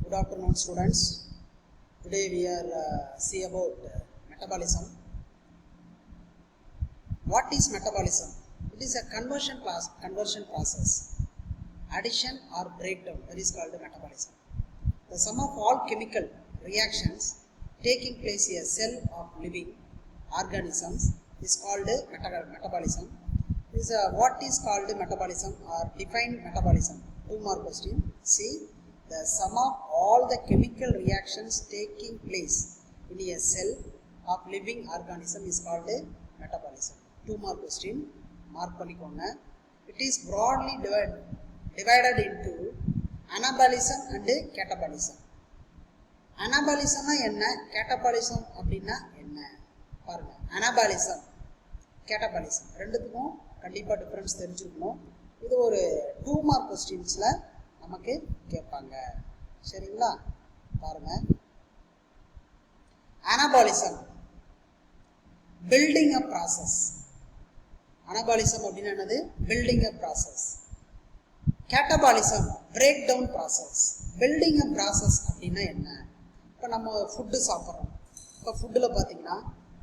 Good afternoon, students. Today we are see about metabolism. What is metabolism? It is a conversion process, addition or breakdown. That is called metabolism. The sum of all chemical reactions taking place in a cell of living organisms is called metabolism. This what is called metabolism or defined metabolism? 2 more question. See, the sum of all the chemical reactions taking place in a cell of living organism is called metabolism. 2 more question. Mark பண்ணிக்கோங்க. It is broadly divided into anabolism and catabolism. Anabolism என்ன, catabolism அப்படின்னா என்ன பாருங்க. Anabolism, catabolism ரெண்டுத்துக்கும் கண்டிப்பாக difference தெரிஞ்சுக்கணும். இது ஒரு 2 மார்க் கொஸ்டின்ஸில் நமக்கு கேட்பாங்க. சரிங்களா? பாருங்க. அனாபாலிசம் பில்டிங் அப் ப்ராசஸ். அனாபாலிசம் அப்படின்னா என்னது? Building up process. Catabolism break down process. Building up process அப்படின்னா என்ன? இப்போ நம்ம ஃபுட்டு சாப்பிட்றோம். இப்போ ஃபுட்டில் பார்த்தீங்கன்னா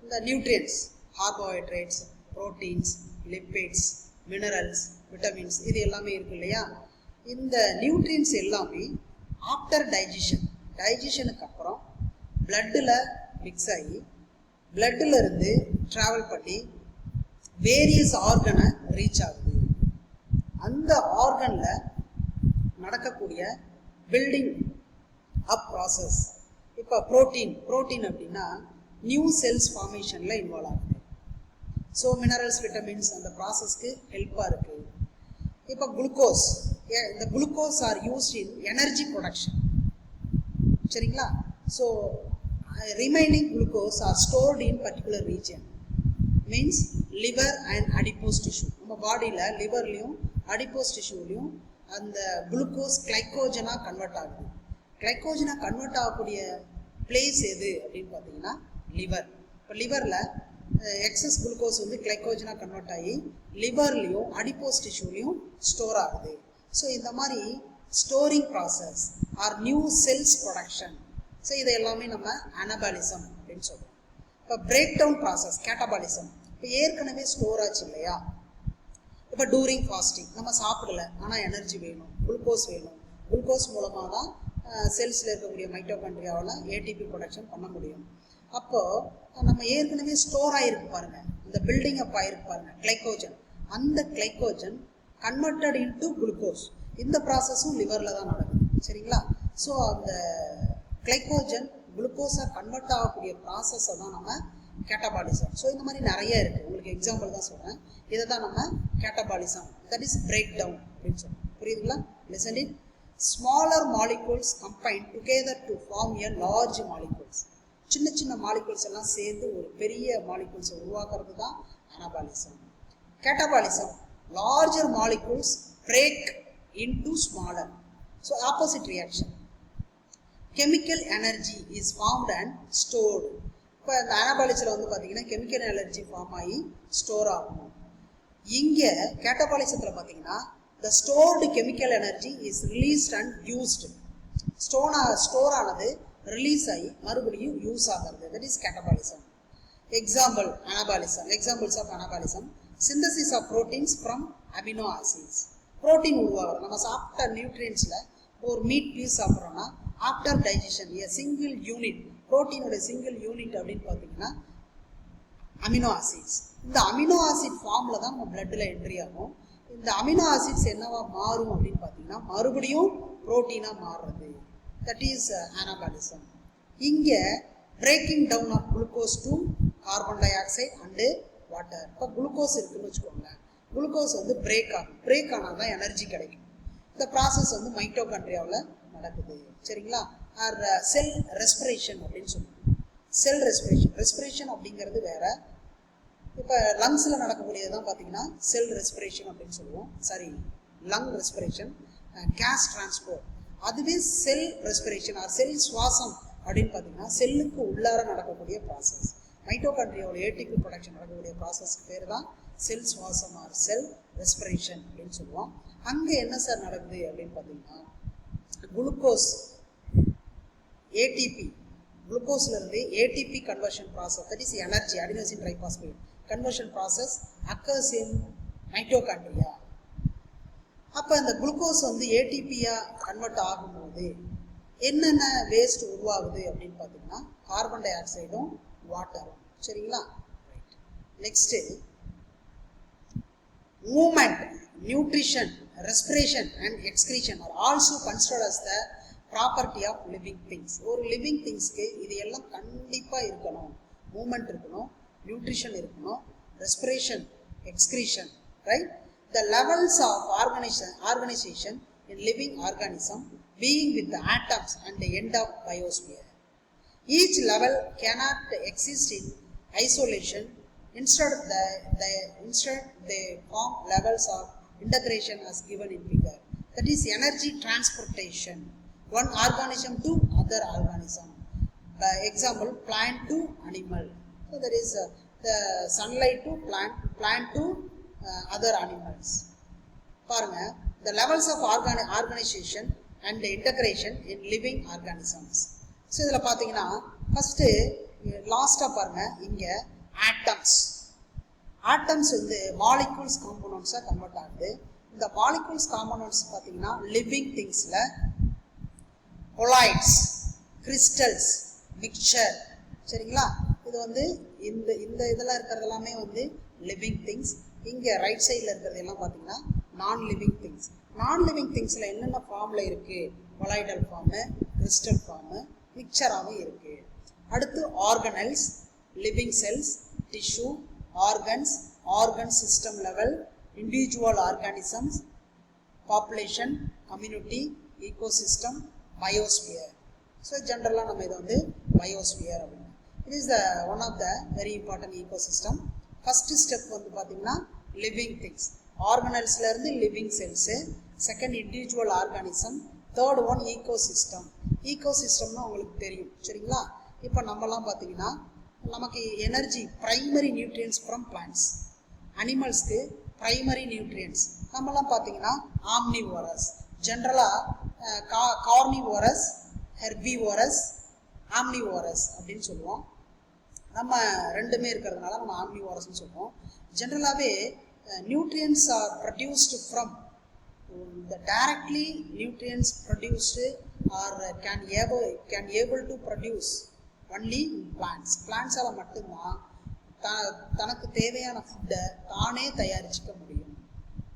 இந்த nutrients, carbohydrates, proteins, lipids, minerals, vitamins இது எல்லாமே இருக்கு இல்லையா? இந்த நியூட்ரியன்ஸ் எல்லாமே ஆஃப்டர் டைஜஷனுக்கு அப்புறம் பிளட்டில் மிக்ஸ் ஆகி பிளட்டில் இருந்து ட்ராவல் பண்ணி வேரியஸ் ஆர்கனை ரீச் ஆகுது. அந்த ஆர்கனில் நடக்கக்கூடிய பில்டிங் அப் ப்ராசஸ். இப்போ ப்ரோட்டீன் அப்படின்னா நியூ செல்ஸ் ஃபார்மேஷனில் இன்வால்வ் ஆகுது. ஸோ மினரல்ஸ், விட்டமின்ஸ் அந்த ப்ராசஸ்க்கு ஹெல்ப்பாக இருக்குது. இப்போ குளுக்கோஸ், இந்த glucose are used in energy production. சரிங்களா? So remaining glucose are stored in particular region, means liver and adipose tissue. நம்ம பாடியில் லிவர்லேயும் அடிப்போஸ் டிஷ்யூலையும் அந்த குளுக்கோஸ் கிளைக்கோஜனாக கன்வெர்ட் ஆகுது. கிளைக்கோஜனாக கன்வெர்ட் ஆகக்கூடிய பிளேஸ் எது அப்படின்னு பார்த்தீங்கன்னா லிவர். இப்போ லிவரில் எக்ஸஸ் குளுக்கோஸ் வந்து கிளைக்கோஜனாக கன்வெர்ட் ஆகி லிவர்லேயும் அடிப்போஸ் டிஷ்யூலையும் ஸ்டோர் ஆகுது. ஸோ இந்த மாதிரி storing process or new cells production. So இதை எல்லாமே நம்ம அனபாலிசம் அப்படின்னு சொல்கிறோம். இப்போ பிரேக் டவுன் ப்ராசஸ், கேட்டபாலிசம். இப்போ ஏற்கனவே ஸ்டோர் ஆச்சு இல்லையா? இப்போ டூரிங் ஃபாஸ்டிங் நம்ம சாப்பிடல, ஆனால் எனர்ஜி வேணும், குளுக்கோஸ் வேணும். குளுக்கோஸ் மூலமாக தான் செல்ஸில் இருக்கக்கூடிய மைட்டோகாண்ட்ரியாவில் ஏடிபி ப்ரொடக்ஷன் பண்ண முடியும். அப்போது நம்ம ஏற்கனவே ஸ்டோர் ஆகிருக்கு பாருங்கள், இந்த பில்டிங் அப் ஆகிருக்கு பாருங்கள் கிளைக்கோஜன். அந்த கிளைக்கோஜன் கன்வெர்டட் இன்டு குளுக்கோஸ். இந்த ப்ராசஸும் லிவரில் தான் நடக்குது. சரிங்களா? ஸோ அந்த கிளைக்கோஜன் குளுக்கோஸாக கன்வெர்ட் ஆகக்கூடிய ப்ராசஸை தான் நம்ம கேட்டபாலிசம். ஸோ இந்த மாதிரி நிறைய இருக்குது. உங்களுக்கு எக்ஸாம்பிள் தான் சொல்கிறேன். இதை தான் நம்ம catabolism, that is break down அப்படின்னு சொல்கிறோம். புரியுதுங்களா? Listen it. Smaller molecules combine together to form a large molecules. சின்ன சின்ன மாலிகூல்ஸ் எல்லாம் சேர்ந்து ஒரு பெரிய மாலிகூல்ஸை உருவாக்குறது தான் anabolism. Catabolism, larger molecules break into smaller. So opposite reaction. Chemical energy is formed and stored. இப்போ இந்த அனாபாலிசில் வந்து பார்த்தீங்கன்னா கெமிக்கல் எனர்ஜி ஃபார்ம் ஆகி ஸ்டோர் ஆகும். இங்கே கேட்டபாலிசத்தில் பார்த்தீங்கன்னா the stored chemical energy is released and used. Store ஆனது ரிலீஸ் ஆகி மறுபடியும் யூஸ் ஆகிறது. That is catabolism. Example anabolism. Examples of anabolism: synthesis of proteins from amino acids. Protein உருவாகிறது. நம்ம சாப்பிட்ட நியூட்ரியன்ஸில் ஒரு மீட் பீஸ் சாப்பிட்றோன்னா after digestion a single unit, புரோட்டீனோட சிங்கிள் யூனிட் அப்படின்னு பார்த்தீங்கன்னா அமினோ ஆசிட்ஸ். இந்த அமினோ ஆசிட் ஃபார்மில் தான் நம்ம பிளட்டில் என்ட்ரி ஆகும். இந்த அமினோ ஆசிட்ஸ் என்னவா மாறும் அப்படின்னு பார்த்தீங்கன்னா மறுபடியும் புரோட்டீனாக மாறுறது. That is anabolism. இங்கே breaking down of glucose to carbon dioxide and water. இப்போ குளுக்கோஸ் இருக்குன்னு வச்சுக்கோங்களேன். குளுக்கோஸ் வந்து பிரேக் ஆகும். பிரேக் ஆனால் தான் எனர்ஜி கிடைக்கும். இந்த ப்ராசஸ் வந்து மைட்டோகாண்ட்ரியாவில் நடக்குது. சரிங்களா? ஆர் செல் ரெஸ்பிரேஷன் அப்படின்னு சொல்லுவோம். செல் ரெஸ்பிரேஷன் அப்படிங்கிறது வேற. இப்போ லங்ஸில் நடக்கக்கூடியது தான் பார்த்தீங்கன்னா செல் ரெஸ்பிரேஷன் அப்படின்னு சொல்லுவோம். Sorry, lung respiration, gas transport. அதுவே செல் ரெஸ்பிரேஷன் ஆர் செல் சுவாசம் அப்படின்னு பார்த்தீங்கன்னா செல்லுக்கு உள்ளார நடக்கக்கூடிய ப்ராசஸ். மைட்டோகாண்ட்ரியாவில் ஏடிபி ப்ரொடக்ஷன் நடக்கக்கூடிய ப்ராசஸ்க்கு பேர் தான் செல் சுவாசம் ஆர் செல் ரெஸ்பிரேஷன் அப்படின்னு சொல்லுவோம். அங்கே என்ன சார் நடக்குது அப்படின்னு பார்த்தீங்கன்னா குளுக்கோஸ் ஏடிபி குளுக்கோஸ்ல இருந்து ATP conversion process, that is energy adenosine triphosphate conversion process occurs in mitochondria. அப்போ இந்த குளுக்கோஸ் வந்து ஏடிபியா கன்வெர்ட் ஆகும்போது என்னென்ன வேஸ்ட் உருவாகுது அப்படின்னு பார்த்தீங்கன்னா கார்பன் டை ஆக்சைடும் வாட்டரும். சரிங்களா? Next movement, nutrition, respiration and excretion are also considered as the property of living things. ஒரு லிவிங் திங்ஸ்க்கு இது எல்லாம் கண்டிப்பாக இருக்கணும். மூமெண்ட் இருக்கணும், நியூட்ரிஷன் இருக்கணும், respiration, excretion, right? The levels of organization in living organism being with the atoms and the end of biosphere. Each level cannot exist in isolation. Instead they form levels of integration as given in figure. That is energy transportation, one organism to other organism. By example, plant to animal. So there is the sunlight to plant, plant to other animals. பாருங்க, the levels of organization and the integration in living organisms. So இதில் பார்த்தீங்கன்னா first லாஸ்ட்டாக பாருங்க, இங்கே atoms வந்து molecules காம்போனன்ட்ஸாக convert ஆகுது. இந்த molecules components பார்த்தீங்கன்னா லிவிங் திங்ஸில் கொலாய்ட்ஸ், கிறிஸ்டல்ஸ், மிக்சர். சரிங்களா? இது வந்து இந்த இந்த இதெல்லாம் இருக்கிறது எல்லாமே வந்து லிவிங் திங்ஸ். இங்கே ரைட் சைடில் இருக்கிறது எல்லாம் பார்த்தீங்கன்னா non living things. Non living திங்ஸில் என்னென்ன ஃபார்மில் இருக்குது? கொலாய்டல் ஃபார்மு, கிறிஸ்டல் ஃபார்மு, மிக்சராகவும் இருக்குது. அடுத்து organelles, living cells, tissue, organs, organ system level, individual organisms, population, community, ecosystem, biosphere. So ஜென்ரலாக நம்ம இதை வந்து பயோஸ்பியர் அப்படின்னு. It is the one of the very important ecosystem. First step வந்து பார்த்தீங்கன்னா லிவிங் திங்ஸ், ஆர்கனல்ஸ்லேருந்து living cells, second individual organism, third one ecosystem. ஈகோசிஸ்டம்னா உங்களுக்கு தெரியும். சரிங்களா? இப்போ நம்மலாம் பார்த்தீங்கன்னா நமக்கு energy primary nutrients from plants, அனிமல்ஸ்க்கு பிரைமரி நியூட்ரியன்ஸ். நம்மலாம் பார்த்தீங்கன்னா ஆம்னிவோரஸ், ஜென்ரலாக கார்னிவோரஸ், ஹெர்பிவோரஸ், ஆம்னிவோரஸ் அப்படின்னு சொல்லுவோம். நம்ம ரெண்டுமே இருக்கிறதுனால நம்ம ஆம்னிவோரஸ்ன்னு சொல்லுவோம். ஜென்ரலாகவே nutrients R produced from the directly nutrients produced or can able to produce only in plants. பிளான்ட்ஸால் மட்டும்தான் தனக்கு தேவையான ஃபுட்டை தானே தயாரிச்சுக்க முடியும்.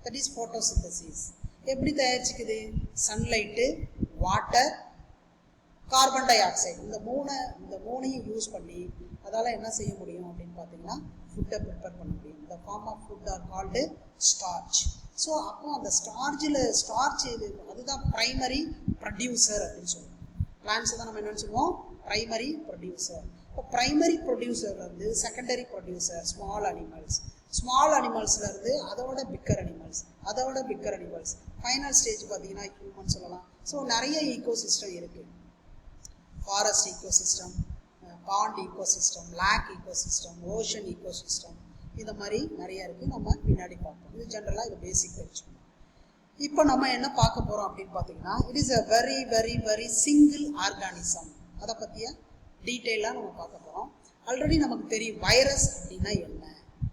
That is photosynthesis. எப்படி தயாரிச்சுக்குது? Sunlight, water, carbon dioxide, இந்த மூணையும் யூஸ் பண்ணி அதால் என்ன செய்ய முடியும் அப்படின்னு பார்த்தீங்கன்னா ஃபுட்டை ப்ரிப்பேர் பண்ண முடியும். இந்த form of food are called starch. So அப்போ அந்த ஸ்டார்ச் இது அதுதான் ப்ரைமரி ப்ரொடியூசர் அப்படின்னு சொல்லுவோம். பிளான்ட்ஸ் தான் நம்ம என்னென்னு சொல்லுவோம்? Primary producer. இப்போ ப்ரைமரி ப்ரொடியூசர்லேருந்து செகண்டரி ப்ரொடியூசர் ஸ்மால் அனிமல்ஸ்லேருந்து அதோட பிக்கர் அனிமல்ஸ், ஃபைனல் ஸ்டேஜ் பார்த்தீங்கன்னா ஹியூமன் சொல்லலாம். ஸோ நிறைய ஈகோசிஸ்டம் இருக்குது. Forest ecosystem, pond ecosystem, lake ecosystem, ocean ecosystem, இந்த மாதிரி நிறைய இருக்குது. நம்ம பின்னாடி பார்ப்போம். இது ஜென்ரலாக இது பேசிக் வச்சுக்கணும். இப்போ நம்ம என்ன பார்க்க போகிறோம் அப்படின்னு பார்த்தீங்கன்னா it is a very very very single organism. அதை பற்றிய டீட்டெயிலாக நம்ம பார்க்க போகிறோம். ஆல்ரெடி நமக்கு தெரியும் வைரஸ் அப்படின்னா என்ன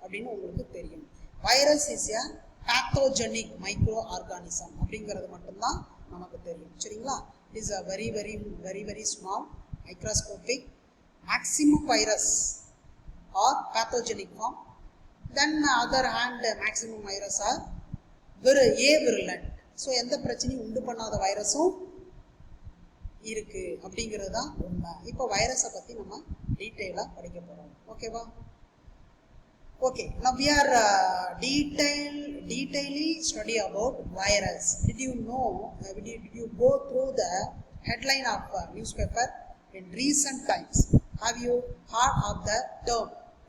அப்படின்னு உங்களுக்கு தெரியும். Virus is a pathogenic micro organism அப்படிங்கிறது மட்டும்தான் நமக்கு தெரியும். சரிங்களா? It is a very very very very small microscopic maximum virus are pathogenic form. Then other hand maximum virus are virulent. So எந்த பிரச்சனையும் உண்டு பண்ணாத வைரஸும் இருக்கு அப்படிங்கிறது தான் உண்மை. இப்போ வைரஸை பற்றி நம்ம டீட்டெயிலாக படிக்க போகிறோம். ஓகேவா? Okay, now we are detailly study about virus. Did you know, did you go through the headline of newspaper in recent times? Have you heard of the term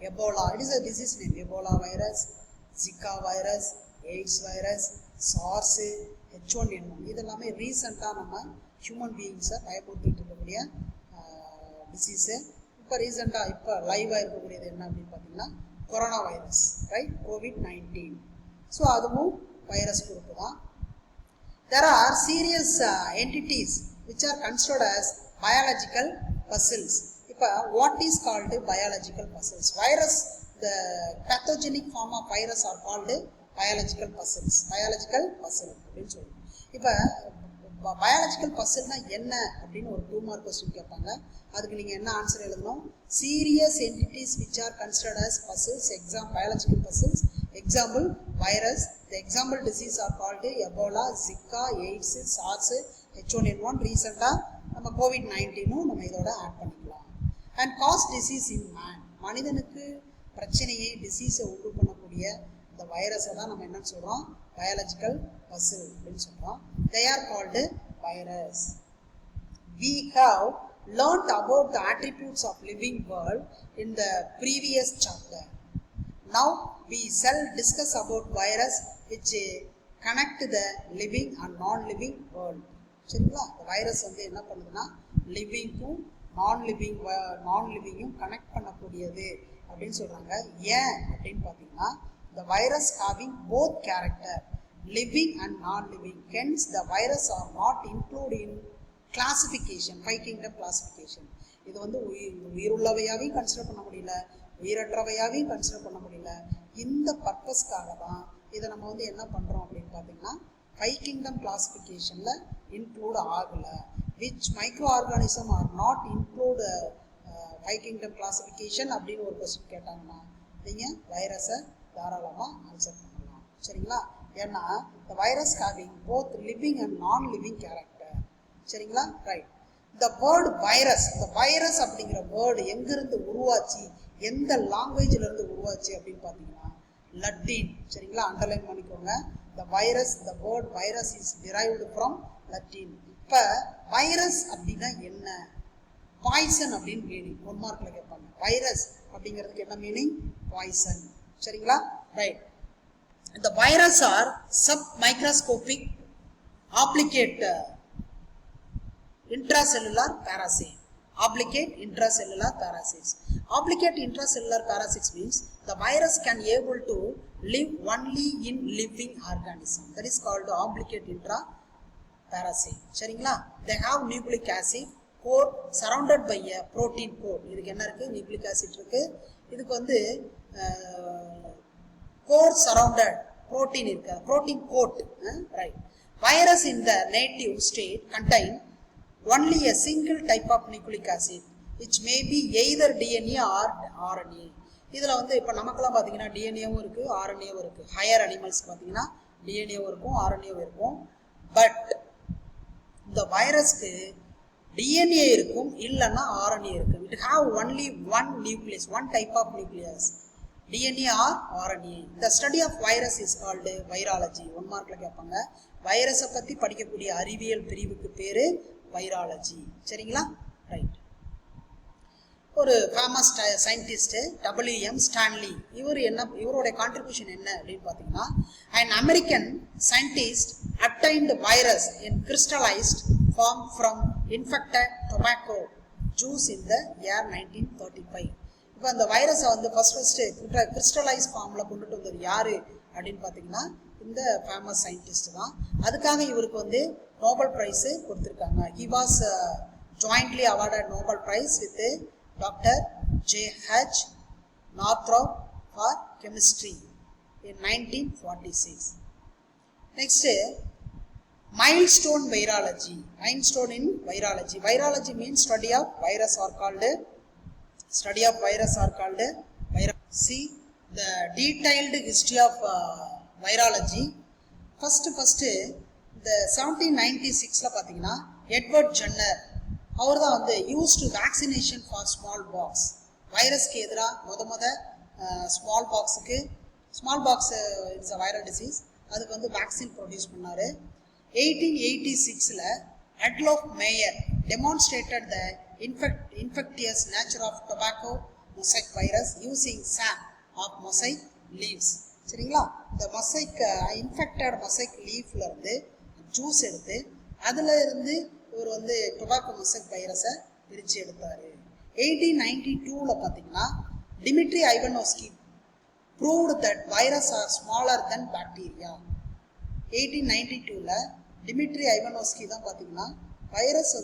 Ebola? It is a disease name. Ebola virus, Zika virus, AIDS virus, SARS, H1N1. இதெல்லாமே ரீசெண்டாக நம்ம human பீயிங்ஸை பயன்படுத்திட்டு இருக்கக்கூடிய disease. இப்போ ரீசெண்டாக இப்போ லைவாக இருக்கக்கூடியது என்ன அப்படின்னு பார்த்தீங்கன்னா corona virus, right? COVID-19. So அதுவும் வைரஸ் குரூப்பு தான். There are serious entities which are considered as biological puzzles. இப்போ what is called biological puzzles? Virus, the pathogenic form of virus are called biological puzzles. Biological puzzle அப்படின்னு சொல்லுவோம். இப்போ biological பசில்னா என்ன அப்படின்னு ஒரு 2 mark question கேட்பாங்க. அதுக்கு நீங்கள் என்ன ஆன்சர் எழுதணும்? Serious entities which are considered as puzzles, biological puzzles. Example virus. The example disease are called Ebola, Zika, AIDS, SARS, H1N1. ரீசெண்டாக நம்ம COVID-19 நம்ம இதோட ஆட் பண்ணிக்கலாம். And cause disease in man, மனிதனுக்கு பிரச்சனையை டிசீஸை உண்டு பண்ணக்கூடிய இந்த வைரஸை தான் நம்ம என்னன்னு சொல்கிறோம்? பயாலஜிக்கல் பசில் அப்படின்னு சொல்கிறோம். They are called virus. We have learned about the attributes of living world in the previous chapter. Now we shall discuss about virus which connect the living and non-living world. சரிங்களா? Virus வந்து என்ன பண்ணுதுன்னா லிவிங்கும் நான்-லிவிங்கும் connect பண்ணக்கூடியது அப்படின்னு சொல்கிறாங்க. ஏன் அப்படின்னு பார்த்தீங்கன்னா the virus having both character, living and non-living. Hence the virus are not included in classification, 5 kingdom classification. இது வந்து உயிருள்ளவையாவையும் கன்சிடர் பண்ண முடியல, உயிரற்றவையாவையும் கன்சிடர் பண்ண முடியல. இந்த பர்பஸ்க்காக தான் இதை நம்ம வந்து என்ன பண்ணுறோம் அப்படின்னு பார்த்தீங்கன்னா 5 kingdom classificationல இன்க்ளூட் ஆகலை. Which micro organism are not include 5 kingdom classification அப்படின்னு ஒரு கொஸ்டின் கேட்டாங்கன்னா நீங்கள் வைரஸை தாராளமாக ஆன்சர் பண்ணலாம். சரிங்களா? ஏன்னா the virus having both living and non-living character. சரிங்களா? ரைட். the word virus, இந்த வைரஸ் அப்படிங்கிற வேர்டு எங்கிருந்து உருவாச்சு, எந்த லாங்குவேஜ்ல இருந்து உருவாச்சு அப்படின்னு பார்த்தீங்கன்னா லத்தீன். சரிங்களா? அண்டர்லைன் பண்ணிக்கோங்க. the virus, the word virus is derived from Latin. இப்போ வைரஸ் அப்படின்னா என்ன? பாய்சன் அப்படின்னு மீனிங் 1 மார்க்ல கேட்பாங்க. வைரஸ் அப்படிங்கிறதுக்கு என்ன மீனிங்? பாய்சன். சரிங்களா? Right. The virus are submicroscopic applicate intracellular parasite. Applicate intracellular parasites. Applicate intracellular parasites means the virus can able to live only in living organism. That is called applicate intra parasite. சரிங்களா? They have nucleic acid core surrounded by a protein core. இதுக்கு என்ன இருக்கு? Nucleic acid இருக்கு. இதுக்கு வந்து core surrounded protein இருக்கு, protein coat. Right. Virus in the native state contain only a single type of nucleic acid which may be either DNA or RNA. இதில் வந்து இப்போ நமக்கெல்லாம் பார்த்தீங்கன்னா டிஎன்ஏவும் இருக்குது, ஆர்என்ஏவும் இருக்குது. ஹையர் அனிமல்ஸ்க்கு பார்த்தீங்கன்னா டிஎன்ஏவும் இருக்கும், ஆர்என்ஏவும் இருக்கும். பட் இந்த வைரஸ்க்கு டிஎன்ஏ இருக்கும், இல்லைன்னா ஆர்என்ஏ இருக்கும். It have only one nucleus, one type of nucleus, DNA or RNA. The study of virus is called virology. 1 மார்க்ல கேட்பாங்க. வைரஸை பற்றி படிக்கக்கூடிய அறிவியல் பிரிவுக்கு பேர் வைராலஜி. சரிங்களா? ரைட். ஒரு ஃபேமஸ் சயின்டிஸ்ட் WM ஸ்டான்லி. இவருடைய கான்ட்ரிபியூஷன் என்ன அப்படின்னு பார்த்தீங்கன்னா an American scientist obtained virus in crystallized form from infected tobacco juice in the year 1935. இப்போ அந்த வைரஸை வந்து ஃபர்ஸ்ட் கிறிஸ்டலைஸ் ஃபார்மில் கொண்டுட்டு வந்தது யார் அப்படின்னு பார்த்தீங்கன்னா இந்த ஃபேமஸ் சயின்டிஸ்ட் தான். அதுக்காக இவருக்கு வந்து நோபல் ப்ரைஸு கொடுத்துருக்காங்க. He was jointly awarded Nobel prize with doctor J.H. Northrop for chemistry in 1946. Next milestone virology. Milestone in virology. Virology means study of virus or called study of virus are called virus. See the detailed history of virology. First the 1796ல பார்த்தீங்கன்னா Edward Jenner அவர் தான் வந்து used vaccination for small pox. வைரஸ்க்கு எதிராக முத small box it's a viral disease, அதுக்கு வந்து vaccine produce பண்ணார். 1886ல அட்லாஃப் mayor demonstrated the infectious nature of tobacco mosaic virus using sap of mosaic leaves. சரிங்களா? இந்த மொசைக் இன்ஃபெக்டட் மொசைக் லீஃப்ல இருந்து ஜூஸ் எடுத்து அதுல இருந்து இவர் வந்து டொபாக்கோ மொசைக் வைரஸை பிரித்து எடுத்தார். 1892ல பார்த்தீங்கன்னா Dmitri Ivanovsky proved that virus are smaller than bacteria. 1892ல டிமிட்ரி ஐவனோஸ்கி தான் பார்த்தீங்கன்னா வைரஸ்